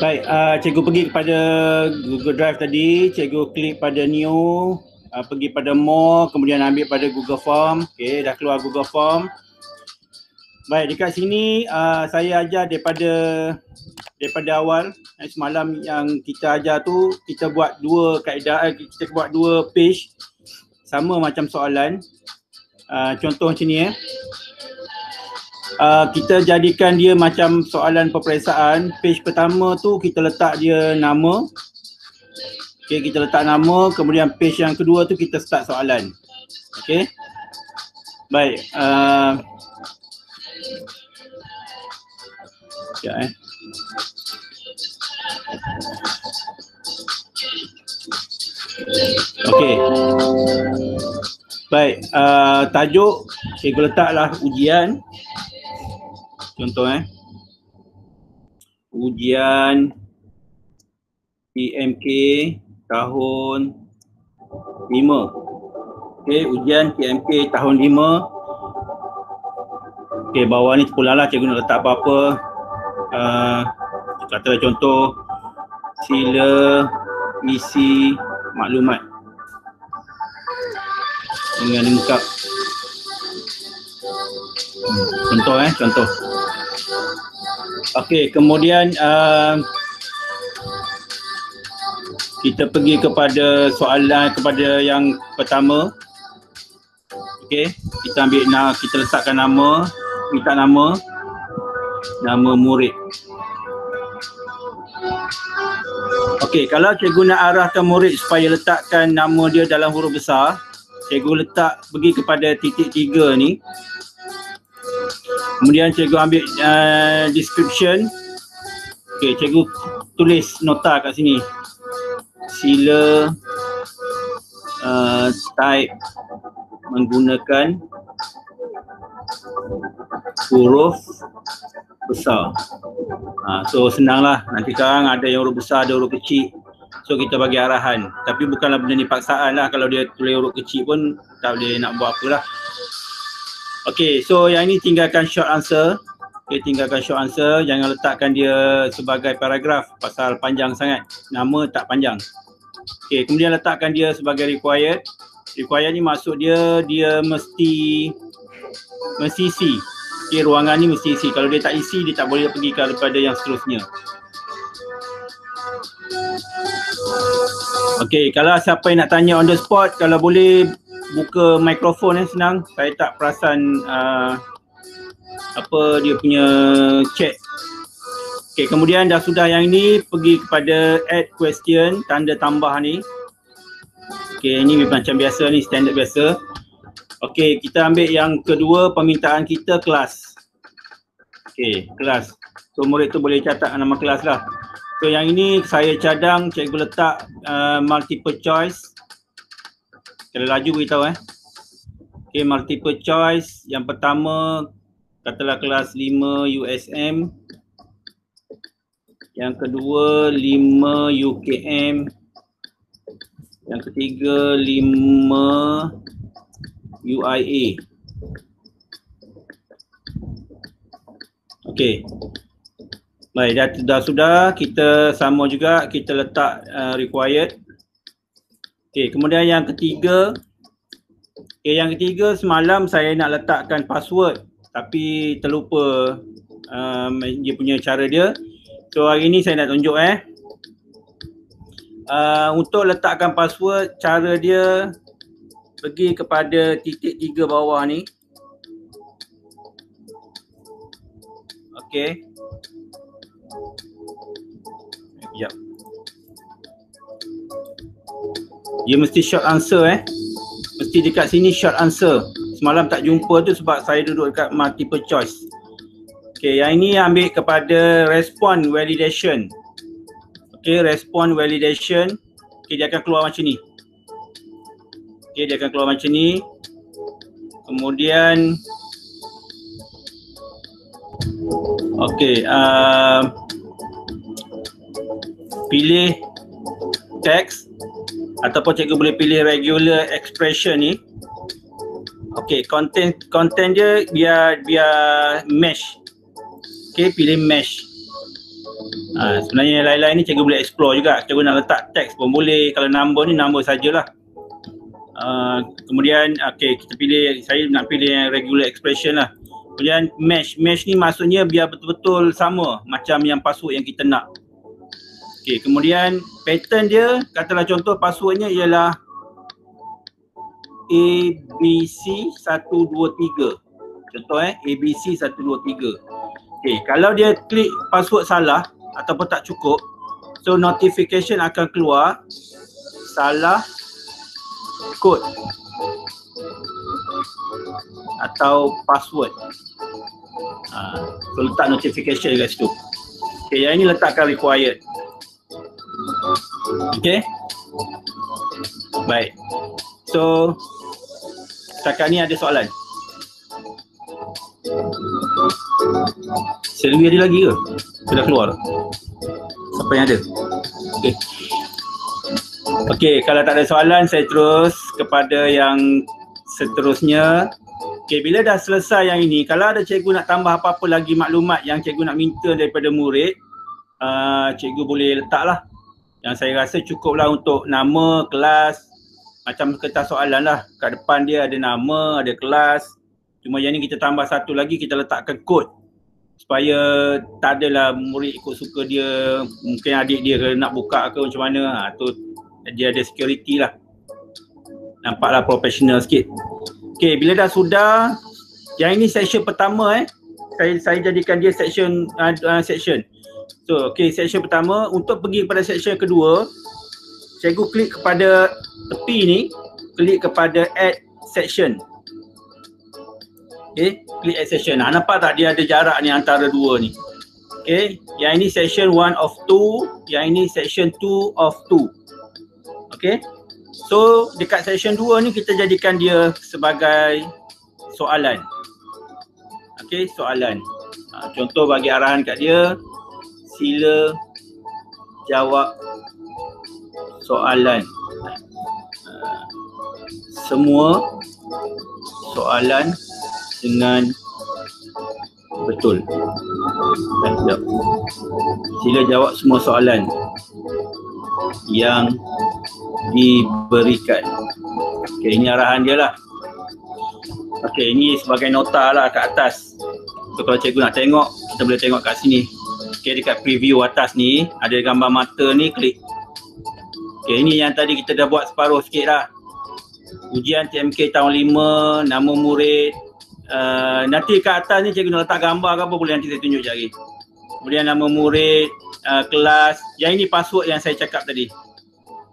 Baik, cikgu pergi kepada Google Drive tadi, cikgu klik pada new, pergi pada more, kemudian ambil pada Google Form. Okey, dah keluar Google Form. Baik, dekat sini saya ajar daripada awal. Semalam yang kita ajar tu, kita buat dua kaedah, kita buat dua page sama macam soalan. Contoh macam ni kita jadikan dia macam soalan peperiksaan. Page pertama tu kita letak dia nama. Okey, kita letak nama, kemudian page yang kedua tu kita start soalan. Okey. Baik, sekejap Okey. Baik, tajuk cikgu letaklah ujian. Contoh ujian PMK tahun 5. Okey, ujian PMK tahun 5. Okey, bawah ni terpulanglah cikgu nak letak apa-apa. Kata contoh, sila isi maklumat dengan lengkap. Contoh. Okey, kemudian kita pergi kepada soalan kepada yang pertama. Okey, kita ambil kita letakkan nama, minta nama murid. Okey, kalau cikgu nak arahkan murid supaya letakkan nama dia dalam huruf besar, cikgu letak pergi kepada titik 3 ni. Kemudian cikgu ambil description. Okey, cikgu tulis nota kat sini. Sila type menggunakan huruf besar. So senanglah. Nanti sekarang ada yang huruf besar, ada huruf kecil. So kita bagi arahan. Tapi bukanlah benda ni paksaan lah. Kalau dia tulis huruf kecil pun tak boleh nak buat apalah. Okey, so yang ini tinggalkan short answer. Okey, tinggalkan short answer. Jangan letakkan dia sebagai paragraf pasal panjang sangat. Nama tak panjang. Okey, kemudian letakkan dia sebagai required. Required ni maksud dia mesti isi. Okey, ruangan ni mesti isi. Kalau dia tak isi, dia tak boleh pergi kepada yang seterusnya. Okey, kalau siapa yang nak tanya on the spot, kalau boleh buka mikrofon senang. Saya tak perasan apa dia punya chat. Okey, kemudian dah sudah yang ini, pergi kepada add question, tanda tambah ni. Okey, ini macam biasa ni, standard biasa. Okey, kita ambil yang kedua, permintaan kita kelas. Okey, kelas. So murid tu boleh catat nama kelas lah. So yang ini saya cadang, cikgu letak multiple choice. Kalau laju beritahu Okey, multiple choice. Yang pertama katalah kelas 5 USM. Yang kedua 5 UKM. Yang ketiga 5 UIA. Okey. Baik, dah sudah, kita sama juga, kita letak required. Okey, kemudian yang ketiga. Okey, yang ketiga semalam saya nak letakkan password tapi terlupa dia punya cara dia. So hari ni saya nak tunjuk untuk letakkan password, cara dia pergi kepada titik 3 bawah ni. Okey. Sekejap. Dia mesti short answer Mesti dekat sini short answer. Semalam tak jumpa tu sebab saya duduk dekat multiple choice. Okey, yang ini ambil kepada respond validation. Okey, respond validation. Okey, dia akan keluar macam ni. Okey, dia akan keluar macam ni. Kemudian okey, pilih teks ataupun cikgu boleh pilih regular expression ni. Okey, content dia biar mesh. Okey, pilih mesh. Sebenarnya yang lain-lain ni cikgu boleh explore juga. Cikgu nak letak teks pun boleh. Kalau number ni number sajalah. Kemudian kita pilih, saya nak pilih yang regular expression lah. Kemudian mesh ni maksudnya biar betul-betul sama macam yang password yang kita nak. Kemudian pattern dia, katalah contoh passwordnya ialah ABC123. Contoh ABC123. Kalau dia klik password salah ataupun tak cukup, so notification akan keluar salah kod atau password. So letak notification kat situ. Yang ini letakkan required. Baik. So setakat ni ada soalan? Selvi ada lagi ke? Sudah keluar? Siapa yang ada? Kalau tak ada soalan, saya terus kepada yang seterusnya. Bila dah selesai yang ini, kalau ada cikgu nak tambah apa-apa lagi maklumat yang cikgu nak minta daripada murid, cikgu boleh letaklah. Yang saya rasa cukuplah untuk nama, kelas, macam kertas soalan lah. Kat depan dia ada nama, ada kelas. Cuma yang ni kita tambah satu lagi, kita letakkan kod. Supaya tak adalah murid ikut suka dia, mungkin adik dia ke nak buka ke macam mana. Tu dia ada security lah. Nampaklah profesional sikit. Bila dah sudah, yang ini section pertama saya jadikan dia section. So section pertama. Untuk pergi kepada section kedua, cikgu klik kepada tepi ni, klik kepada add section. Klik add section. Nampak tak dia ada jarak ni antara dua ni. Yang ini section 1 of 2, yang ini section 2 of 2. So dekat section 2 ni kita jadikan dia sebagai soalan. Soalan. Contoh bagi arahan kat dia, sila jawab soalan. Semua soalan dengan betul. Sila jawab semua soalan yang diberikan. Ini arahan dia lah. Ini sebagai nota lah kat atas. So kalau cikgu nak tengok, kita boleh tengok kat sini. Dekat preview atas ni ada gambar mata ni, klik. Ini yang tadi kita dah buat separuh sikit lah. Ujian TMK tahun 5, nama murid. Nanti kat atas ni cikgu nak letak gambar ke apa, boleh nanti saya tunjuk lagi. Kemudian nama murid, kelas. Yang ini password yang saya cakap tadi.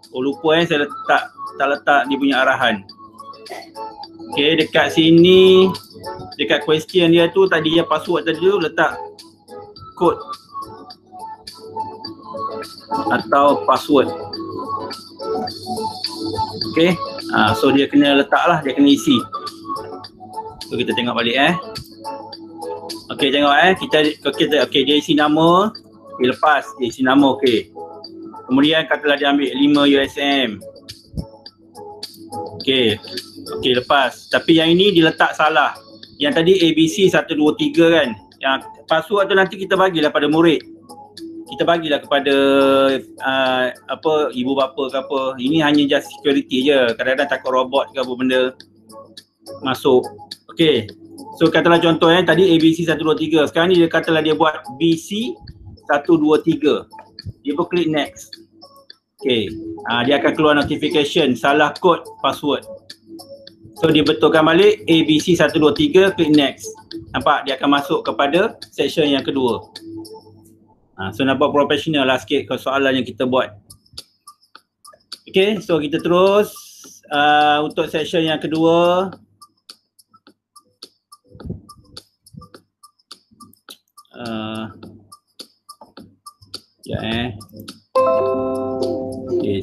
Lupa saya tak letak dia punya arahan. Dekat sini, dekat question dia tu tadi yang password tadi tu letak kod atau password. So dia kena letak lah, dia kena isi. So kita tengok balik tengok kita dia isi nama. Lepas dia isi nama, kemudian katalah dia ambil 5 USM. Lepas. Tapi yang ini diletak salah. Yang tadi ABC 123 kan. Yang password tu nanti kita bagilah pada murid. Kita bagilah kepada ibu bapa ke apa. Ini hanya just security je. Kadang-kadang takut robot ke apa benda masuk. So katalah contoh tadi ABC 123. Sekarang ni dia katalah dia buat BC 123. Dia pun klik next. Dia akan keluar notification salah kod password. So dia betulkan balik ABC 123, klik next. Nampak dia akan masuk kepada section yang kedua. So nampak profesional lah sikit ke soalan yang kita buat. So kita terus untuk section yang kedua.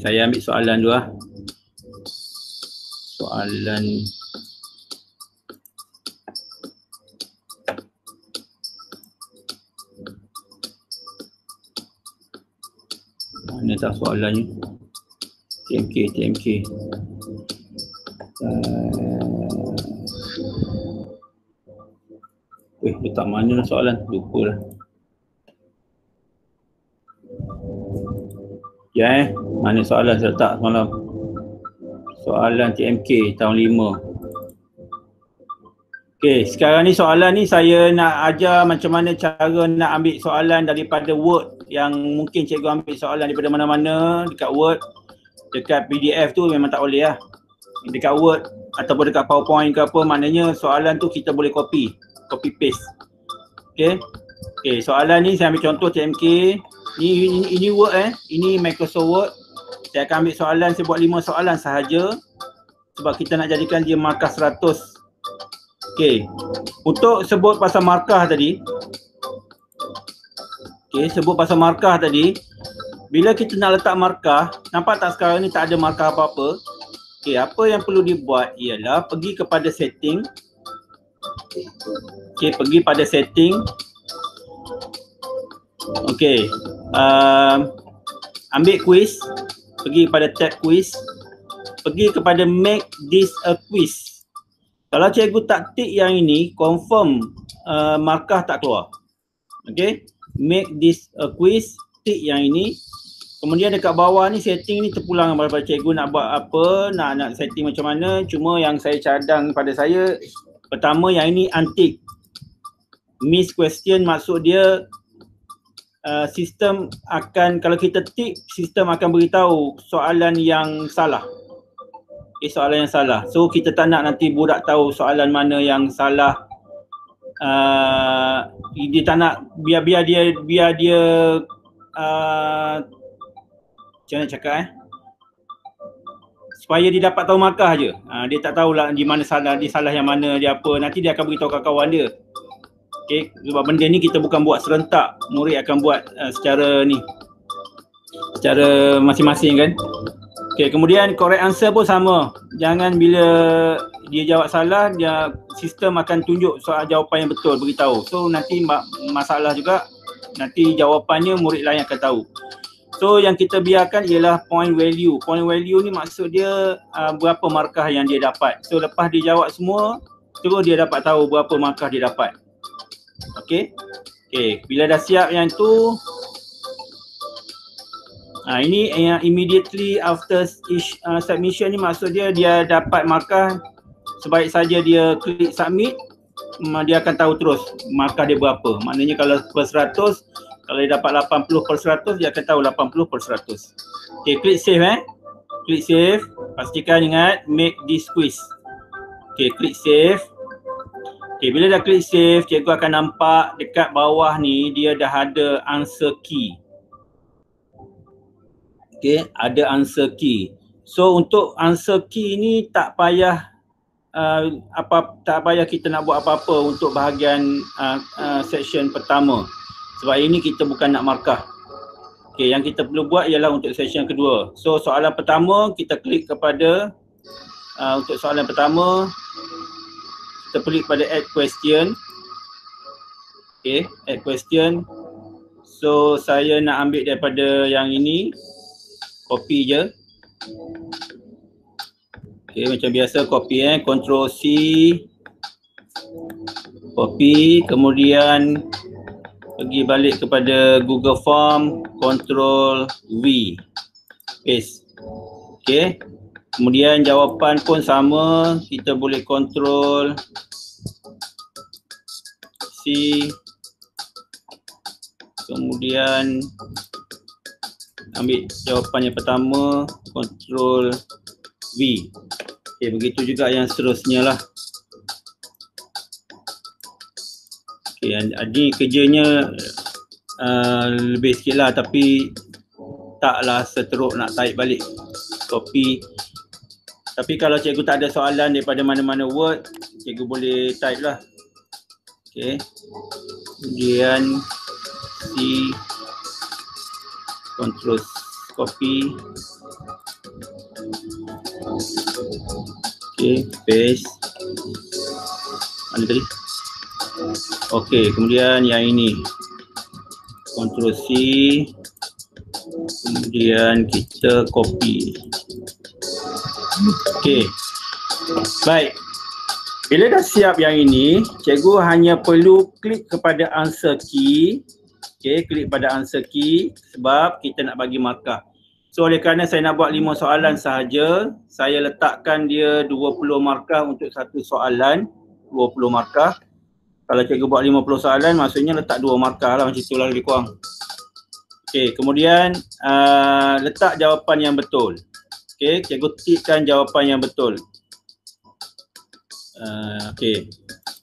Saya ambil soalan dulu lah. Soalan mana tak soalannya? TMK. Letak mana lah soalan? Lupa lah. Ya mana soalan saya letak semalam? Soalan TMK tahun 5. Okey, sekarang ni soalan ni saya nak ajar macam mana cara nak ambil soalan daripada Word yang mungkin cikgu ambil soalan daripada mana-mana dekat Word. Dekat PDF tu memang tak boleh lah. Dekat Word ataupun dekat PowerPoint ke apa, maknanya soalan tu kita boleh copy paste. Okey. Okey, soalan ni saya ambil contoh TMK. Ini Word ini Microsoft Word. Saya akan ambil soalan, saya buat 5 soalan sahaja sebab kita nak jadikan dia markah 100. Okey, untuk sebut pasal markah tadi. Okey, sebut pasal markah tadi. Bila kita nak letak markah, nampak tak sekarang ni tak ada markah apa-apa. Okey, apa yang perlu dibuat ialah pergi kepada setting. Okey, pergi pada setting. Okey, ambil quiz. Pergi pada tab quiz. Pergi kepada make this a quiz. Kalau cikgu tak tick yang ini, confirm markah tak keluar. Okay, make this a quiz, tick yang ini. Kemudian dekat bawah ni setting ni terpulang daripada cikgu nak buat apa, nak setting macam mana. Cuma yang saya cadang pada saya, pertama yang ini untick. Miss question maksud dia sistem akan, kalau kita tick, sistem akan beritahu soalan yang salah. Soalan yang salah. So kita tak nak nanti budak tahu soalan mana yang salah. Dia tak nak, biar dia macam mana cakap supaya dia dapat tahu markah je. Dia tak tahulah di mana salah, dia salah yang mana, dia apa. Nanti dia akan beritahu kawan-kawan dia. Okay, sebab benda ni kita bukan buat serentak. Murid akan buat secara ni, secara masing-masing kan. Okay, kemudian correct answer pun sama. Jangan bila dia jawab salah, dia sistem akan tunjuk soal jawapan yang betul, beritahu. So nanti masalah juga, nanti jawapannya murid lain akan tahu. So yang kita biarkan ialah point value. Point value ni maksud dia berapa markah yang dia dapat. So lepas dia jawab semua, terus dia dapat tahu berapa markah dia dapat. Okay. Okay, bila dah siap yang tu, ini yang immediately after each submission ni maksud dia dapat markah. Sebaik saja dia klik submit, dia akan tahu terus markah dia berapa. Maknanya kalau per 100, kalau dia dapat 80/100, dia akan tahu 80/100. Okay, klik save klik save. Pastikan ingat make this quiz. Okay, klik save. Okay, bila dah klik save, cikgu akan nampak dekat bawah ni dia dah ada answer key. Okay, ada answer key. So untuk answer key ni tak payah tak payah kita nak buat apa-apa untuk bahagian section pertama. Sebab ini kita bukan nak markah. Okay, yang kita perlu buat ialah untuk section kedua. So soalan pertama kita klik kepada untuk soalan pertama kita klik pada add question. Okay, add question. So saya nak ambil daripada yang ini. Copy je. Okay, macam biasa copy Ctrl C. Copy, kemudian pergi balik kepada Google Form, Ctrl V. Paste. Okay. Kemudian jawapan pun sama, kita boleh Ctrl C. Kemudian ambil jawapan yang pertama, Ctrl V. Okay, begitu juga yang seterusnya lah. Okay, ini kerjanya lebih sikit lah, tapi taklah seteruk nak tarik balik. Copy. Tapi kalau cikgu tak ada soalan daripada mana-mana Word, cikgu boleh type lah. Okay. Kemudian C. Ctrl copy. Okay, paste. Mana tadi? Okay, kemudian yang ini Ctrl C. Kemudian kita copy. Okay, baik. Bila dah siap yang ini, cikgu hanya perlu klik kepada answer key. Okay, klik pada answer key sebab kita nak bagi markah. So oleh kerana saya nak buat 5 soalan sahaja, saya letakkan dia 20 markah untuk satu soalan, 20 markah. Kalau cikgu buat 50 soalan, maksudnya letak 2 markah lah, macam itulah lebih kurang. Okey, kemudian letak jawapan yang betul. Okey, cikgu tikkan jawapan yang betul. Okey,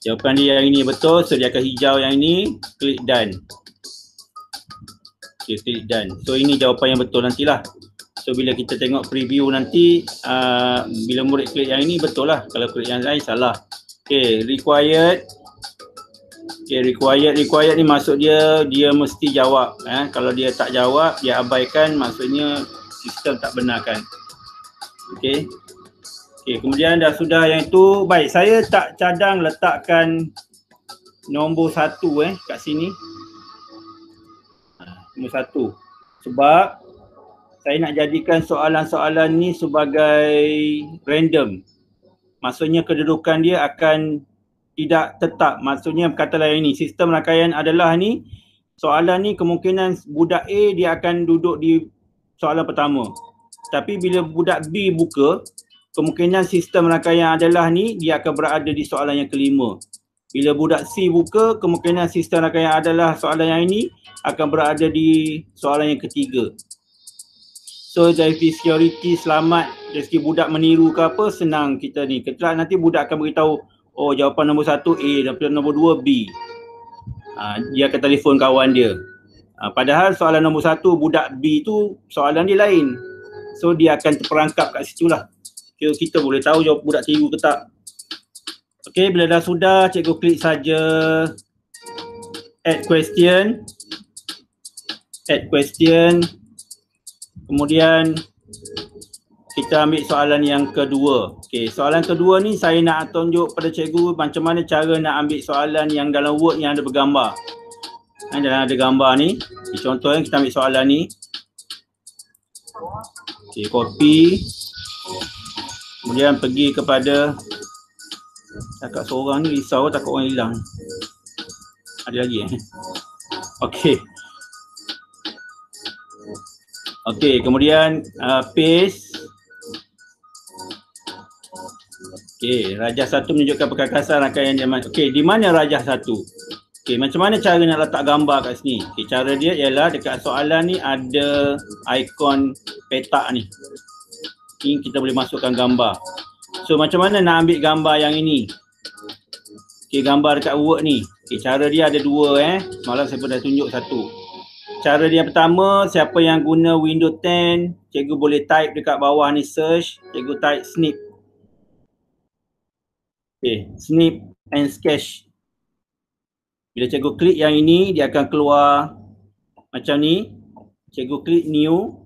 jawapan dia yang ini betul, so dia akan hijau yang ini, klik done. Okey, klik done. So ini jawapan yang betul nantilah. So bila kita tengok preview nanti, bila murid klik yang ini betul lah, kalau klik yang lain salah. Okey, required. Okay, required ni maksud dia mesti jawab. Kalau dia tak jawab, dia abaikan, maksudnya sistem tak benarkan. Okay. Okay, kemudian dah sudah yang itu. Baik, saya tak cadang letakkan nombor 1 kat sini. Nombor 1. Sebab saya nak jadikan soalan-soalan ni sebagai random. Maksudnya kedudukan dia akan tidak tetap. Maksudnya kata lain ni, sistem rangkaian adalah ni, soalan ni kemungkinan budak A dia akan duduk di soalan pertama. Tapi bila budak B buka, kemungkinan sistem rangkaian adalah ni, dia akan berada di soalan yang kelima. Bila budak C buka, kemungkinan sistem rangkaian adalah soalan yang ini akan berada di soalan yang ketiga. So dari security selamat, dari segi budak meniru ke apa, senang kita ni. Ketika nanti budak akan beritahu, oh jawapan nombor 1 A, dan nombor 2 B. Dia akan telefon kawan dia. Padahal soalan nombor 1 budak B tu soalan dia lain. So dia akan terperangkap kat situ lah. Kita boleh tahu jawab budak tiru ke tak. Okey, bila dah sudah, cikgu klik saja add question. Add question. Kemudian kita ambil soalan yang kedua. Okey, soalan kedua ni saya nak tunjuk pada cikgu macam mana cara nak ambil soalan yang dalam Word yang ada bergambar. Dalam ada gambar ni. Contohnya kita ambil soalan ni. Okey, copy. Kemudian pergi kepada, cakap seorang ni risau takut orang hilang. Ada lagi Okey. Okey, kemudian paste. Okey, rajah 1 menunjukkan perkakasan rangkaian zaman. Okey, di mana rajah 1? Okey, macam mana cara nak letak gambar kat sini? Okey, cara dia ialah dekat soalan ni ada ikon petak ni. Ini kita boleh masukkan gambar. So macam mana nak ambil gambar yang ini? Okey, gambar dekat Word ni. Okey, cara dia ada 2 Semalam saya pun dah tunjuk 1. Cara dia pertama, siapa yang guna Windows 10, cikgu boleh type dekat bawah ni search, cikgu type snip. Okay, snip and sketch. Bila cikgu klik yang ini, dia akan keluar macam ni. Cikgu klik new.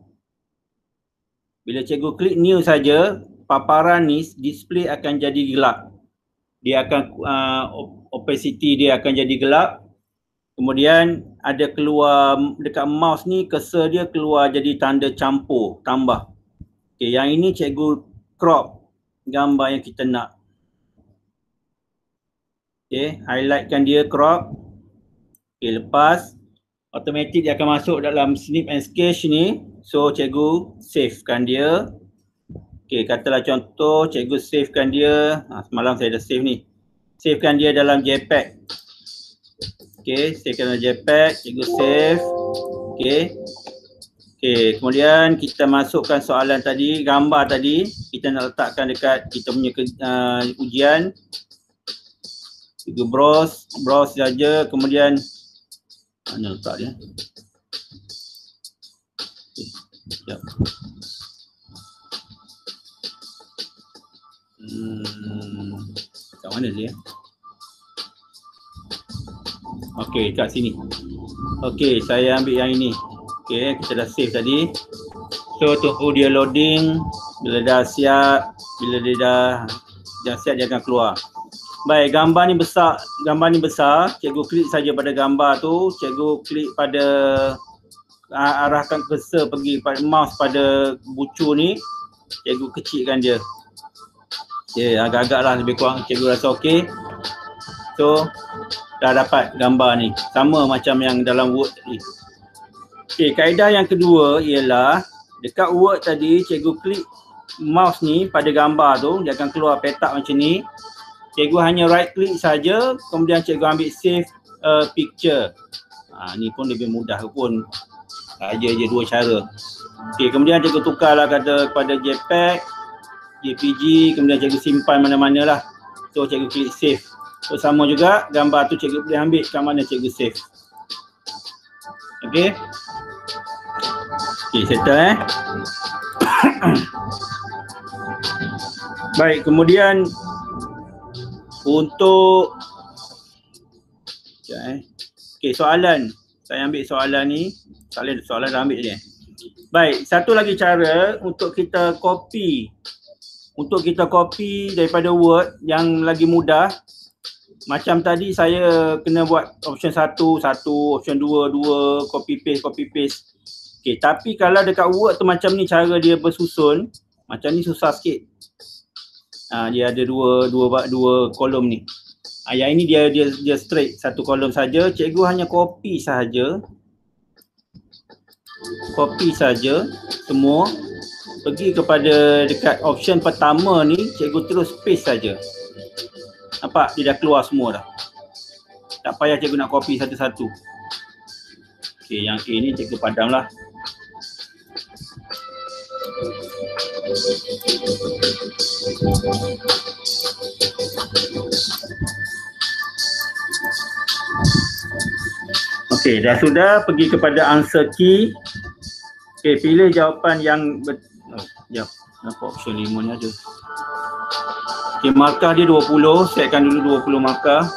Bila cikgu klik new saja, paparan ni display akan jadi gelap. Dia akan opacity dia akan jadi gelap. Kemudian ada keluar dekat mouse ni, cursor dia keluar jadi tanda campur, tambah. Okay, yang ini cikgu crop gambar yang kita nak. Okay, highlightkan dia, crop. Okay, lepas automatic dia akan masuk dalam snip and sketch ni. So cikgu savekan dia. Okay, katalah contoh cikgu savekan dia. Semalam saya dah save ni. Savekan dia dalam JPEG. Okay, savekan dalam JPEG, cikgu save. Okay. Okay, kemudian kita masukkan soalan tadi, gambar tadi. Kita nak letakkan dekat kita punya ujian. Cikgu browse saja. Kemudian mana letak dia? Okay, sekejap. Kat mana dia? Okey, kat sini. Okey, saya ambil yang ini. Okey, kita dah save tadi. So tunggu dia loading. Bila dah siap, bila dia dah siap, dia akan keluar. Baik, gambar ni besar. Cikgu klik saja pada gambar tu. Cikgu klik pada arahkan cursor pergi pada mouse pada bucu ni. Cikgu kecilkan dia. Okey, agak-agak lah lebih kurang cikgu rasa okey. So dah dapat gambar ni, sama macam yang dalam Word tadi. Okey, kaedah yang kedua ialah Dekat Word tadi, cikgu klik mouse ni pada gambar tu, dia akan keluar petak macam ni. Cikgu hanya right click saja, kemudian cikgu ambil save picture. Ni pun lebih mudah pun. Aja dua cara. Okey, kemudian cikgu tukarlah kata kepada JPEG, JPG, kemudian cikgu simpan mana-mana lah. So cikgu klik save. So sama juga, gambar tu cikgu boleh ambil kat mana cikgu save. Okey. Okey, settle Baik, kemudian untuk okey, soalan. Saya ambil soalan ni. Soalan dah ambil dia. Baik, satu lagi cara untuk kita copy. Untuk kita copy daripada Word yang lagi mudah. Macam tadi saya kena buat option 1, option 2, copy paste. Okey, tapi kalau dekat Word tu macam ni cara dia bersusun, macam ni susah sikit. Dia ada dua kolom ni. Yang ini dia straight satu kolom saja. Cikgu hanya copy saja. Copy saja semua. Pergi kepada dekat option pertama ni, cikgu terus paste saja. Nampak dia dah keluar semua dah. Tak payah cikgu nak copy satu-satu. Okey, yang A ni cikgu padamlah. Okey, dah sudah, pergi kepada answer key. Okey, pilih jawapan yang nampak option 5 ni ada. Okey, markah dia 20, setkan dulu 20 markah.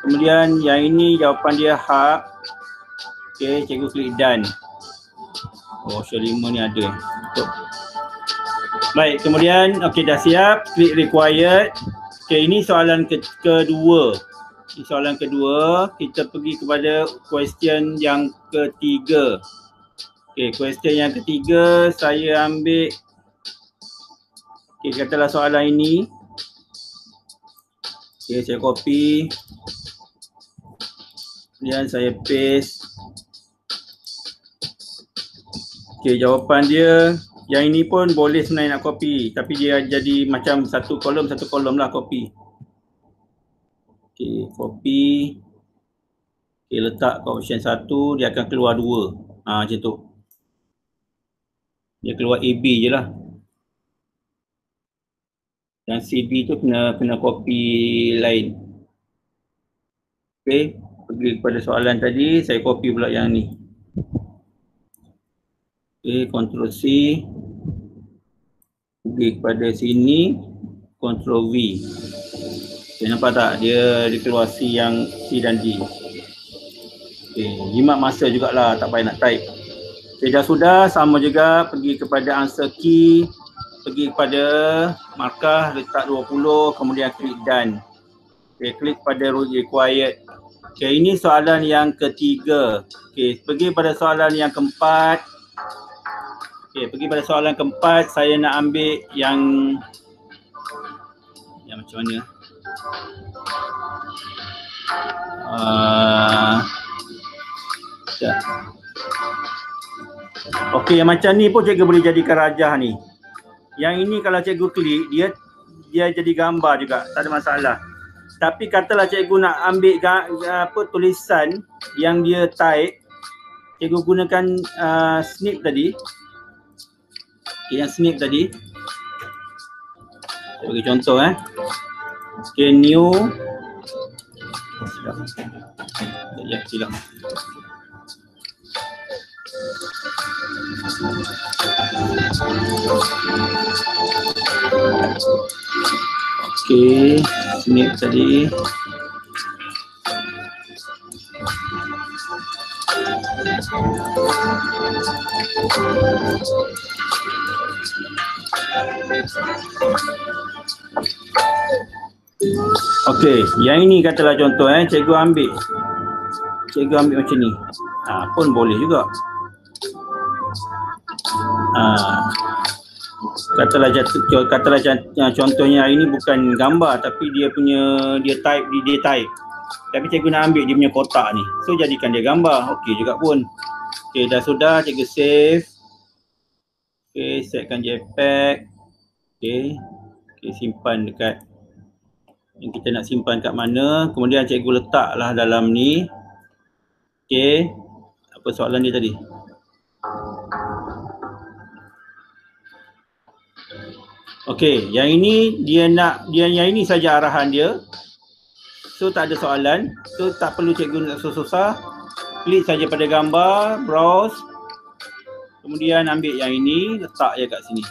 Kemudian yang ini jawapan dia hak. Okey, cikgu klik done. Option 5 ni ada. Baik, kemudian okey dah siap, klik required. Okey, ini soalan kedua. Ini soalan kedua, kita pergi kepada question yang ketiga. Okey, question yang ketiga saya ambil, okey, katalah soalan ini. Okey, saya copy. Kemudian saya paste. Okey, jawapan dia yang ini pun boleh sebenarnya nak copy, tapi dia jadi macam satu kolom lah copy. Okey, copy. Okey, letak ke option 1, dia akan keluar 2. Macam tu. Dia keluar AB je lah. Dan CB tu kena copy lain. Okey, pergi kepada soalan tadi, saya copy pula yang ni. Okey, Ctrl C. Pergi kepada sini, Ctrl V. Okay, nampak tak? Dia keluar C dan D. Okay, jimat masa jugalah, tak payah nak type. Okay, dah sudah, sama juga, pergi kepada answer key, pergi kepada markah, letak 20, kemudian klik done. Okay, klik pada required. Okay, ini soalan yang ketiga. Okay, pergi pada soalan yang keempat. Okay, pergi pada soalan keempat, saya nak ambil yang macam mana? Okey, yang macam ni pun cikgu boleh jadikan rajah ni. Yang ini kalau cikgu klik, dia jadi gambar juga, tak ada masalah. Tapi katalah cikgu nak ambil tulisan yang dia type, cikgu gunakan snip tadi. Okay, yang snip tadi. Saya bagi contoh Okay, new. Silap. Okay, snip tadi. Okey, yang ini katalah contoh cikgu ambil macam ni. Pun boleh juga. Katalah contohnya ini bukan gambar tapi dia type. Tapi cikgu nak ambil dia punya kotak ni. So jadikan dia gambar. Okey juga pun. Okey, dah sudah, cikgu save. Okay, setkan JPEG. Okay, simpan dekat yang kita nak simpan kat mana. Kemudian cikgu letaklah dalam ni. Okay, apa soalan dia tadi? Okay, yang ini yang ini saja arahan dia. So tak ada soalan. So tak perlu cikgu nak susah-susah. Klik saja pada gambar, browse. Kemudian ambil yang ini, letak je kat sini.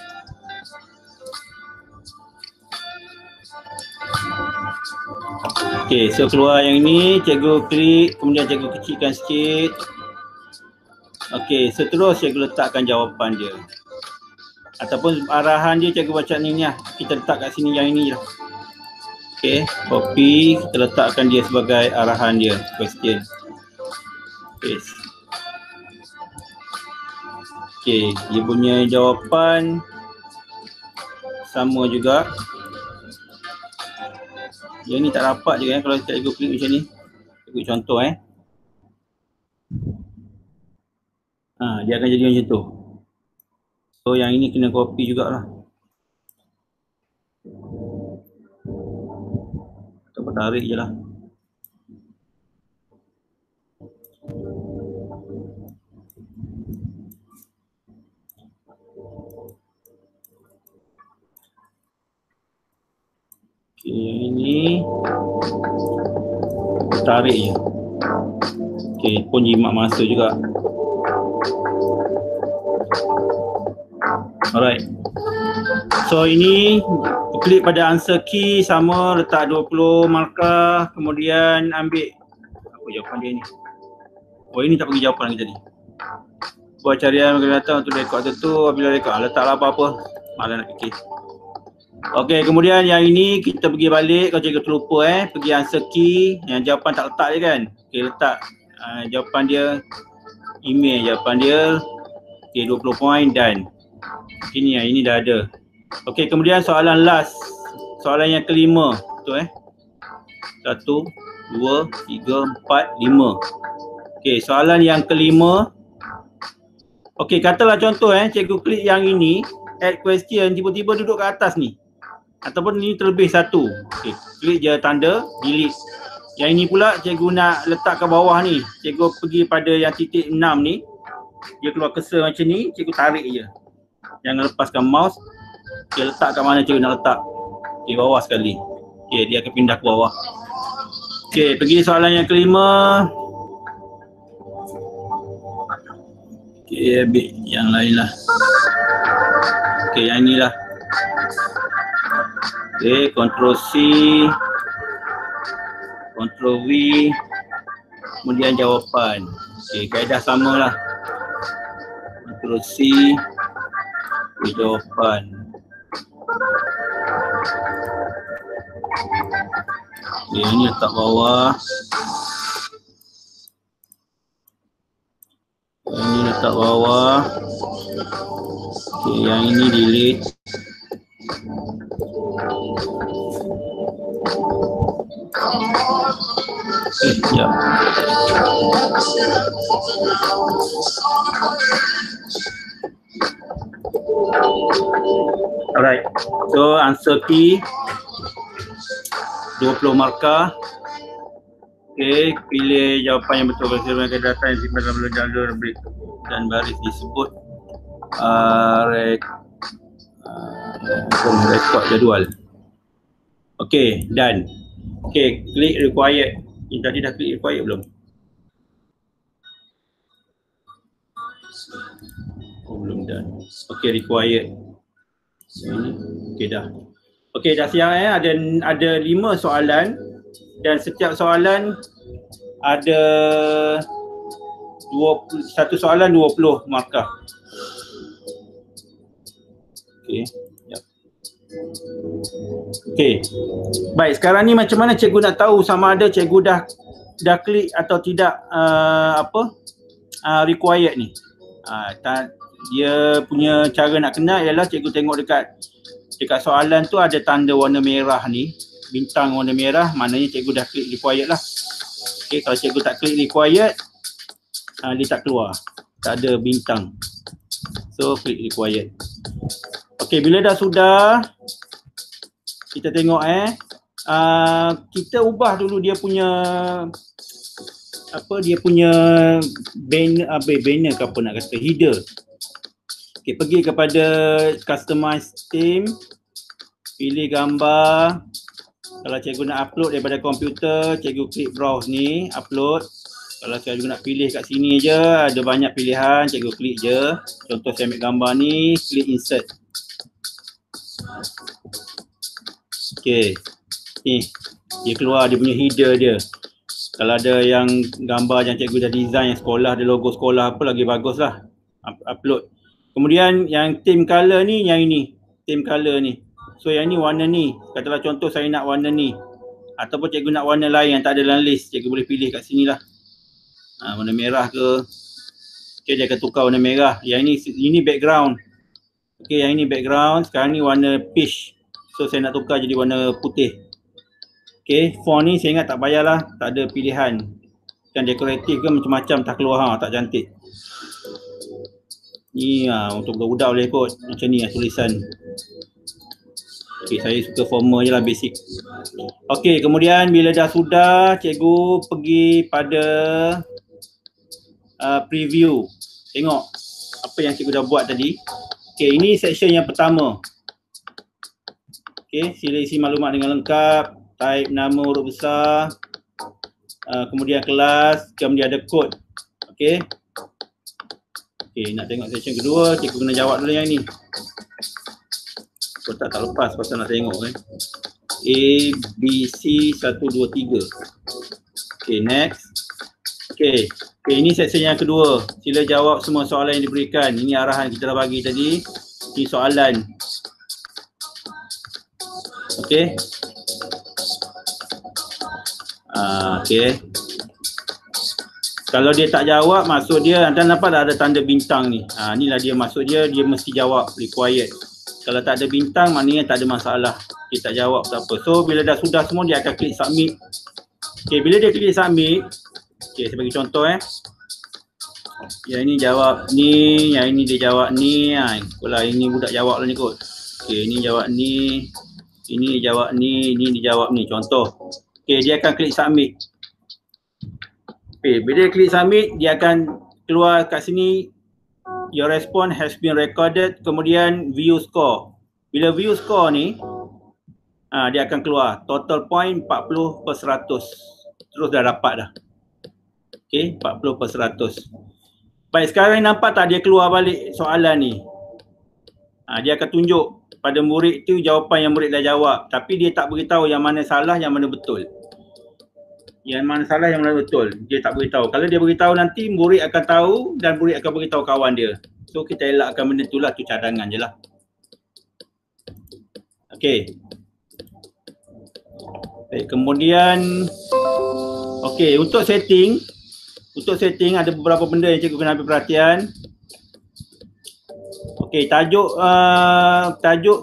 Okay, so keluar yang ini, cikgu klik, kemudian cikgu kecilkan sikit. Okay, so terus cikgu letakkan jawapan dia. Ataupun arahan dia cikgu baca ni lah. Kita letak kat sini yang ini lah. Okay, copy, kita letakkan dia sebagai arahan dia, question. Paste. Okay, dia punya jawapan sama juga. Yang ni tak rapat je kalau cikgu klik macam ni. Cikgu contoh dia akan jadi macam tu. So yang ini kena copy jugalah. Kita tarik je lah. Okay, yang ini tarik je. Okay, pun jimat masa juga. Alright. So ini klik pada answer key sama, letak 20 markah, kemudian ambil apa jawapan dia ni. Oh, ini tak bagi jawapan lagi tadi. Buat carian akan datang untuk rekod tertentu, apabila rekod letaklah apa-apa. Malah nak fikir. Okey, kemudian yang ini kita pergi balik kalau cikgu terlupa pergi answer key, yang jawapan tak letak je kan. Okey, letak jawapan dia, email jawapan dia. Okey, 20 poin dan ini dah ada. Okey, kemudian soalan last. Soalan yang kelima. Betul 1 2 3 4 5. Okey, soalan yang kelima. Okey, katalah contoh cikgu klik yang ini, add question, tiba-tiba duduk kat atas ni. Ataupun ni terlebih satu. Okey, klik je tanda, delete. Yang ini pula cikgu nak letak ke bawah ni. Cikgu pergi pada yang titik 6 ni. Dia keluar cursor macam ni, cikgu tarik je. Jangan lepaskan mouse. Dia letak kat mana cikgu nak letak. Okey, bawah sekali. Okey, dia akan pindah ke bawah. Okey, pergi soalan yang kelima. Okey, ambil yang lain lah. Okey, yang inilah. Okey, Ctrl C, Ctrl V, kemudian jawapan. Okey, kaedah samalah. Ctrl C, jawapan. Okey, ini letak bawah. Yang ini letak bawah. Okey, yang ini delete. Sekejap. Alright, so answer key 20 markah. Okay, pilih jawapan yang betul berdasarkan data yang disimpan dalam jalur berikut dan baris disebut rekod jadual. Okay, done. Okay, klik required. Ini tadi dah klik required belum? Oh, belum done. Okay, required. Okay, dah. Okay, dah siap ada 5 soalan dan setiap soalan ada satu soalan 20 markah. Okay. Okey. Baik, sekarang ni macam mana cikgu nak tahu sama ada cikgu dah klik atau tidak required ni. Dia punya cara nak kenal ialah cikgu tengok dekat soalan tu ada tanda warna merah ni, bintang warna merah, maknanya cikgu dah klik required lah. Okey, kalau cikgu tak klik required, dia tak keluar. Tak ada bintang. So klik required. Okey, bila dah sudah, kita tengok kita ubah dulu dia punya banner ke apa nak kata, header. Okey, pergi kepada customize theme, pilih gambar. Kalau cikgu nak upload daripada komputer, cikgu klik browse ni, upload. Kalau cikgu nak pilih kat sini je, ada banyak pilihan, cikgu klik je. Contoh saya ambil gambar ni, klik insert. Okey, ni dia keluar dia punya header dia. Kalau ada yang gambar yang cikgu dah design yang sekolah, ada logo sekolah apa, lagi bagus lah. Upload. Kemudian yang theme color ni, yang ini, theme color ni. So yang ni warna ni, katalah contoh saya nak warna ni, ataupun cikgu nak warna lain yang tak ada dalam list, cikgu boleh pilih kat sini lah. Warna merah ke. Okay, dia akan tukar warna merah. Yang ini background. Okay, yang ini background. Sekarang ni warna peach. So saya nak tukar jadi warna putih. Okay, font ni saya ingat tak payahlah, tak ada pilihan. Kan dekoratif ke macam-macam tak keluar, tak cantik. Ni untuk budak-budak boleh kot. Macam ni tulisan. Okay, saya suka formal je lah, basic. Okay, kemudian bila dah sudah, cikgu pergi pada preview. Tengok apa yang cikgu dah buat tadi. Okay, ini section yang pertama. Okay, sila isi maklumat dengan lengkap. Type nama huruf besar. Kemudian kelas, kemudian ada kod. Okay. Okay, nak tengok section kedua, cikgu kena jawab dulu yang ni. Kotak tak lepas pasal nak tengok A, B, C, 1, 2, 3. Okay, next. Okay, ini section yang kedua. Sila jawab semua soalan yang diberikan. Ini arahan kita dah bagi tadi. Ini soalan. Okay. Okay. Kalau dia tak jawab, maksud dia, anda nampak tak ada tanda bintang ni. Inilah dia, maksud dia mesti jawab, required. Kalau tak ada bintang, maknanya tak ada masalah. Dia tak jawab tak apa. So, bila dah sudah semua, dia akan klik submit. Okay, bila dia klik submit, okay, saya bagi contoh yang ini jawab ni, yang ini dia jawab ni. Kalau ini budak jawab lah ni kot. Okay, ini jawab ni, ini jawab ni, ini dia jawab ni. Contoh. Okay, dia akan klik submit. Okay, bila dia klik submit, dia akan keluar kat sini, your response has been recorded, kemudian view score. Bila view score ni, dia akan keluar total point 40/100. Terus dah dapat dah. Okay, 40/100. Baik, sekarang nampak tak dia keluar balik soalan ni. Dia akan tunjuk pada murid tu jawapan yang murid dah jawab. Tapi dia tak beritahu yang mana salah, yang mana betul. Yang mana salah, yang mana betul. Dia tak beritahu. Kalau dia beritahu nanti, murid akan tahu dan murid akan beritahu kawan dia. So kita elakkan benda tu lah, tu cadangan je lah. Okay. Baik, kemudian untuk setting ada beberapa benda yang cikgu kena ambil perhatian. Okay, tajuk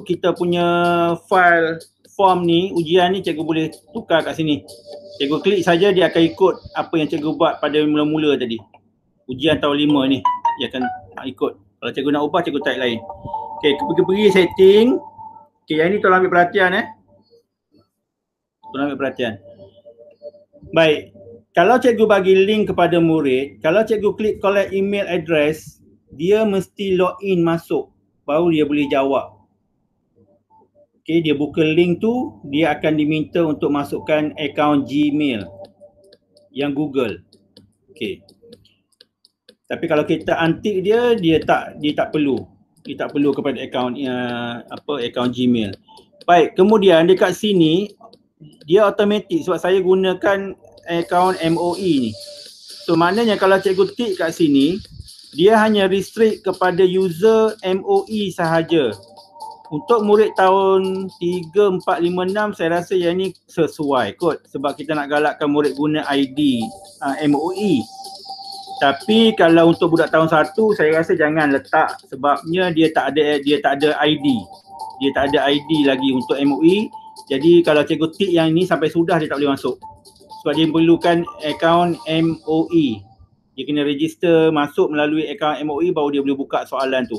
kita punya file form ni, ujian ni cikgu boleh tukar kat sini. Cikgu klik saja, dia akan ikut apa yang cikgu buat pada mula-mula tadi. Ujian tahun 5 ni, dia akan ikut. Kalau cikgu nak ubah, cikgu type lain. Okay, pergi setting. Okay, yang ni tolong ambil perhatian Tolong ambil perhatian. Baik, kalau cikgu bagi link kepada murid, kalau cikgu klik collect email address, dia mesti login masuk, baru dia boleh jawab. Okay, dia buka link tu, dia akan diminta untuk masukkan akaun Gmail yang Google. Okay. Tapi kalau kita untick dia tak perlu. Dia tak perlu kepada akaun akaun Gmail. Baik, kemudian dekat sini dia automatik sebab saya gunakan akaun MOE ni. So maknanya kalau cikgu tick kat sini, dia hanya restrict kepada user MOE sahaja. Untuk murid tahun 3, 4, 5, 6 saya rasa yang ni sesuai kot sebab kita nak galakkan murid guna ID MOE. Tapi kalau untuk budak tahun 1 saya rasa jangan letak sebabnya dia tak ada ID. Dia tak ada ID lagi untuk MOE. Jadi kalau cikgu tick yang ni sampai sudah dia tak boleh masuk. Sebab dia perlukan akaun MOE. Dia kena register masuk melalui akaun MOE baru dia boleh buka soalan tu.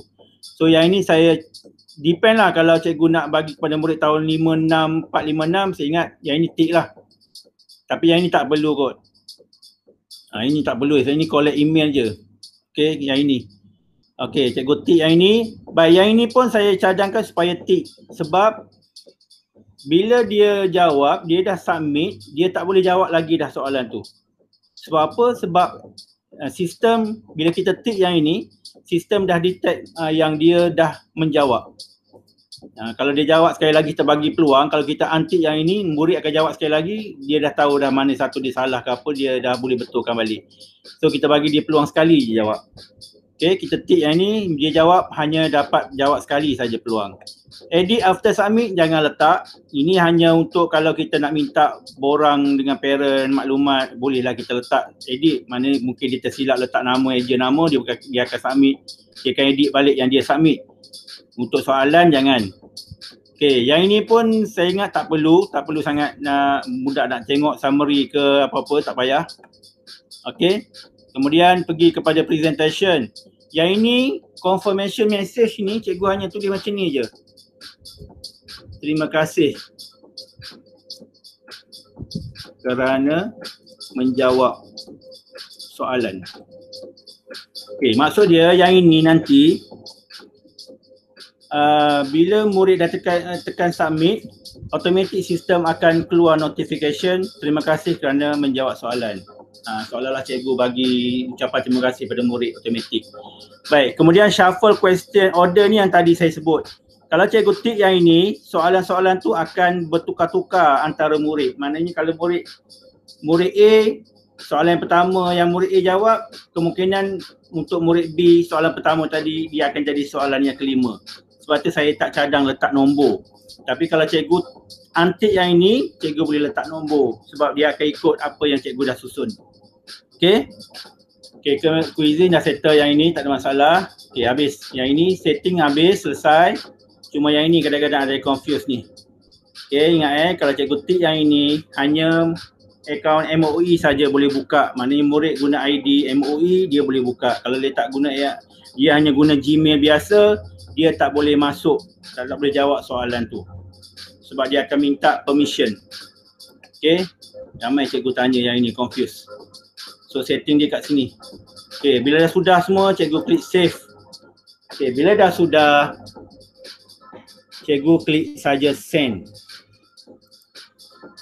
So yang ini saya depend lah, kalau cikgu nak bagi kepada murid tahun 56, 456, saya ingat yang ini tick lah. Tapi yang ini tak perlu kot. Ini tak perlu, saya ini collect email je. Okay, yang ini. Okay, cikgu tick yang ini. Baik, yang ini pun saya cadangkan supaya tick. Sebab bila dia jawab, dia dah submit, dia tak boleh jawab lagi dah soalan tu. Sebab apa? Sebab sistem, bila kita tick yang ini, sistem dah detect yang dia dah menjawab. Kalau dia jawab sekali lagi, kita bagi peluang. Kalau kita untick yang ini, murid akan jawab sekali lagi, dia dah tahu dah mana satu dia salah ke apa, dia dah boleh betulkan balik. So kita bagi dia peluang sekali je jawab. Okay, kita tick yang ini, dia jawab hanya dapat jawab sekali saja peluang. Edit after submit jangan letak. Ini hanya untuk kalau kita nak minta borang dengan parent maklumat, bolehlah kita letak edit. Mana mungkin dia tersilap letak nama, eja nama, dia akan submit. Dia akan edit balik yang dia submit. Untuk soalan jangan. Okay, yang ini pun saya ingat tak perlu sangat nak budak nak tengok summary ke apa-apa, tak payah. Okay, kemudian pergi kepada presentation. Yang ini confirmation message ni cikgu hanya tulis macam ni je. Terima kasih kerana menjawab soalan. Okay, maksud dia yang ini nanti bila murid dah tekan submit, automatic sistem akan keluar notification, terima kasih kerana menjawab soalan. Seolah-olah cikgu bagi ucapan terima kasih pada murid automatik. Baik, kemudian shuffle question order ni yang tadi saya sebut. Kalau cikgu tick yang ini, soalan-soalan tu akan bertukar-tukar antara murid. Maknanya kalau murid A, soalan yang pertama yang murid A jawab, kemungkinan untuk murid B soalan pertama tadi dia akan jadi soalan yang kelima. Sebab tu saya tak cadang letak nombor. Tapi kalau cikgu untick yang ini, cikgu boleh letak nombor sebab dia akan ikut apa yang cikgu dah susun. Okay, quizzing dah settle yang ini, tak ada masalah. Okay, habis. Yang ini setting habis, selesai. Cuma yang ini kadang-kadang ada confuse ni. Okay, ingat kalau cikgu tick yang ini, hanya akaun MOE saja boleh buka. Maknanya murid guna ID MOE, dia boleh buka. Kalau dia tak guna, dia hanya guna Gmail biasa, dia tak boleh masuk, tak boleh jawab soalan tu. Sebab dia akan minta permission. Okay, ramai cikgu tanya yang ini confuse. So setting dia kat sini. Okay, bila dah sudah semua, cikgu klik save. Okay, bila dah sudah, cikgu klik saja send.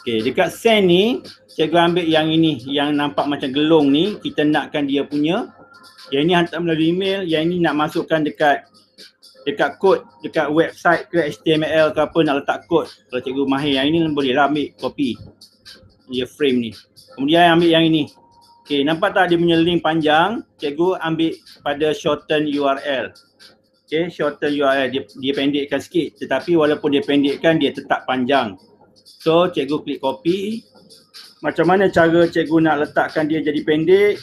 Okay, dekat send ni, cikgu ambil yang ini, yang nampak macam gelong ni, kita nakkan dia punya. Yang ini hantar melalui email, yang ini nak masukkan dekat kod, dekat website ke HTML ke apa, nak letak kod. Kalau cikgu mahir yang ini bolehlah ambil copy. Dia frame ni. Kemudian ambil yang ini. Okay, nampak tak dia punya link panjang? Cikgu ambil pada shorten URL. Okay, shorten URL, dia pendekkan sikit. Tetapi walaupun dia pendekkan, dia tetap panjang. So, cikgu klik copy. Macam mana cara cikgu nak letakkan dia jadi pendek,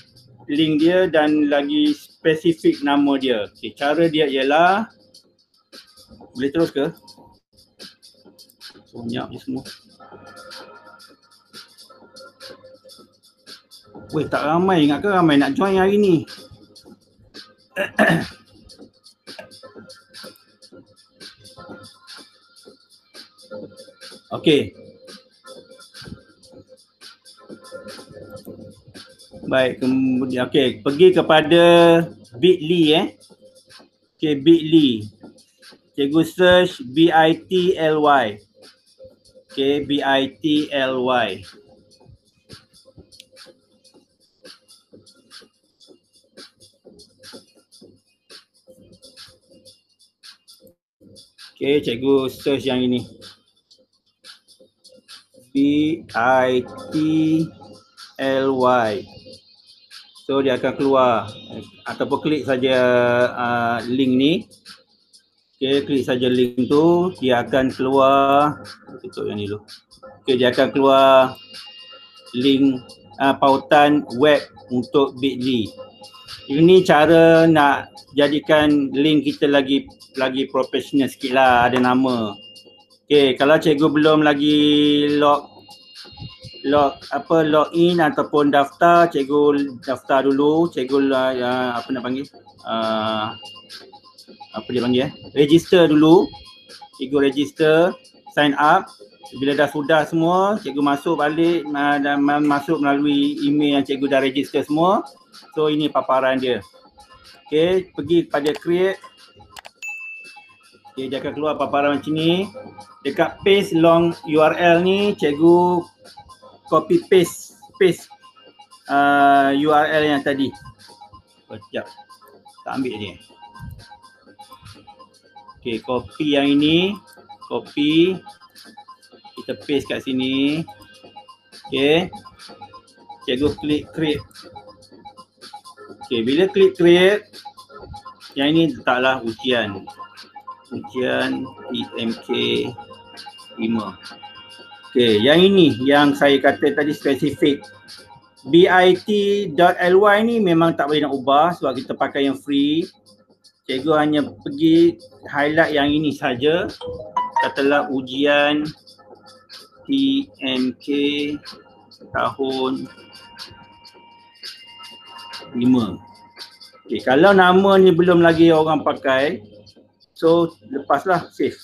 link dia dan lagi spesifik nama dia. Okay, cara dia ialah, boleh terus ke? Banyak ni semua. Weh, tak ramai, ingat ke ramai nak join hari ni? Okey. Baik, kemudian okey, pergi kepada bit.ly Okey, bit.ly. Cikgu search bit.ly. Okey, bit.ly. Okay, cikgu search yang ini. bit.ly. So dia akan keluar ataupun klik saja link ni. Okay, klik saja link tu, dia akan keluar. Tutup yang ni dulu. Okay, dia akan keluar link pautan web untuk bit.ly. Ini cara nak jadikan link kita lagi profesional sikit lah, ada nama. Okay, kalau cikgu belum lagi login ataupun daftar, cikgu daftar dulu. Cikgu apa nak panggil, apa dia panggil register dulu. Cikgu register, sign up. Bila dah sudah semua, cikgu masuk balik dan masuk melalui email yang cikgu dah register semua. So ini paparan dia. Okay, pergi kepada create. Okay, dia akan keluar paparan macam ni. Dekat paste long URL ni, cikgu copy paste URL yang tadi. Sekejap, tak ambil ni. Okay, copy yang ini, copy. Kita paste kat sini. Okay. Cikgu klik create. Okay, bila klik create, yang ini letaklah ujian. Ujian TMK 5. Okay, yang ini yang saya kata tadi spesifik. bit.ly ni memang tak boleh nak ubah sebab kita pakai yang free. Cikgu hanya pergi highlight yang ini saja. Katalah ujian TMK tahun 5. Okay, kalau nama ni belum lagi orang pakai, so lepaslah, save.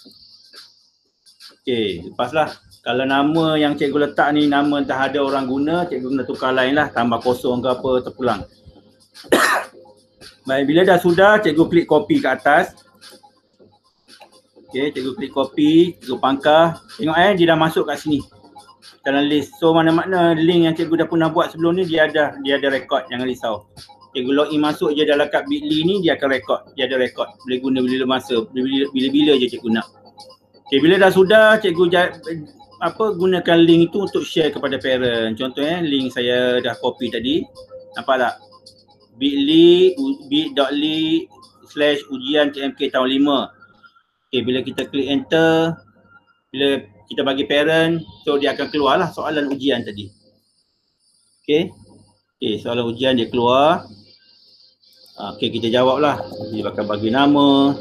Okay, lepaslah. Kalau nama yang cikgu letak ni nama dah ada orang guna, cikgu kena tukar lain lah, tambah kosong ke apa, terpulang. Baik, bila dah sudah, cikgu klik copy ke atas. Okay, cikgu klik copy, cikgu pangkah. Tengok dia dah masuk kat sini dalam list. So mana-mana link yang cikgu dah pernah buat sebelum ni dia ada rekod, jangan risau. Cikgu login masuk je dalam kat bit.ly ni, dia akan rekod, dia ada rekod. Boleh guna bila masa, bila-bila je cikgu nak. Okay, bila dah sudah, cikgu gunakan link itu untuk share kepada parent. Contohnya link saya dah copy tadi. Nampak tak? bit.ly/ujian TMK tahun 5. Okay, bila kita klik enter, bila kita bagi parent, so dia akan keluarlah soalan ujian tadi. Okay, soalan ujian dia keluar. Okay, kita jawablah. Dia bakal bagi nama.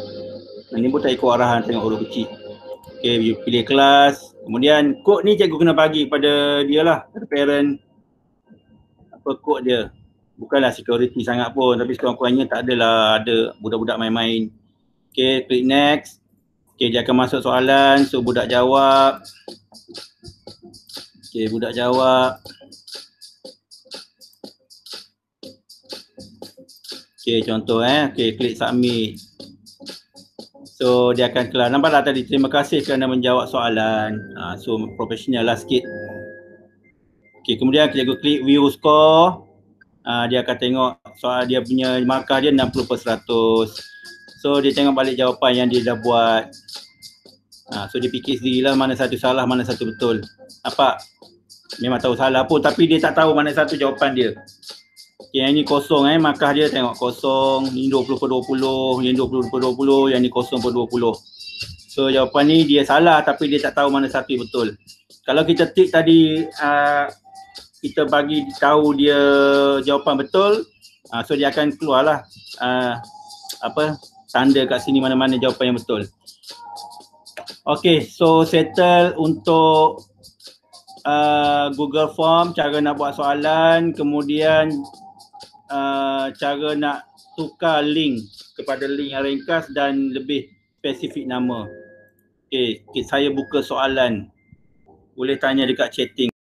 Ini pun tak ikut arahan, tengok huruf kecil. Okay, you pilih kelas. Kemudian kod ni cikgu kena bagi pada dia lah, pada parent. Apa kod dia? Bukanlah security sangat pun, tapi sekurang-kurangnya tak adalah ada budak-budak main-main. Okay, klik next. Okay, dia akan masuk soalan. So budak jawab. Okay, budak jawab. Okay, contoh okay, klik submit. So dia akan kelar. Nampak tak tadi, terima kasih kerana menjawab soalan. So profesional lah sikit. Okay, kemudian cikgu klik view score. Dia akan tengok soal dia punya markah dia 60%. So dia tengok balik jawapan yang dia dah buat. So dia fikir sendirilah mana satu salah, mana satu betul. Nampak? Memang tahu salah pun tapi dia tak tahu mana satu jawapan dia. Okay, yang ni kosong markah dia tengok kosong, ni 20/20, yang 20/20, yang ni 0/20. So jawapan ni dia salah tapi dia tak tahu mana satu yang betul. Kalau kita tik tadi kita bagi tahu dia jawapan betul, so dia akan keluarlah tanda kat sini mana-mana jawapan yang betul. Okay, so settle untuk Google Form, cara nak buat soalan, kemudian cara nak tukar link kepada link yang ringkas dan lebih spesifik nama. Okay, saya buka soalan. Boleh tanya dekat chatting.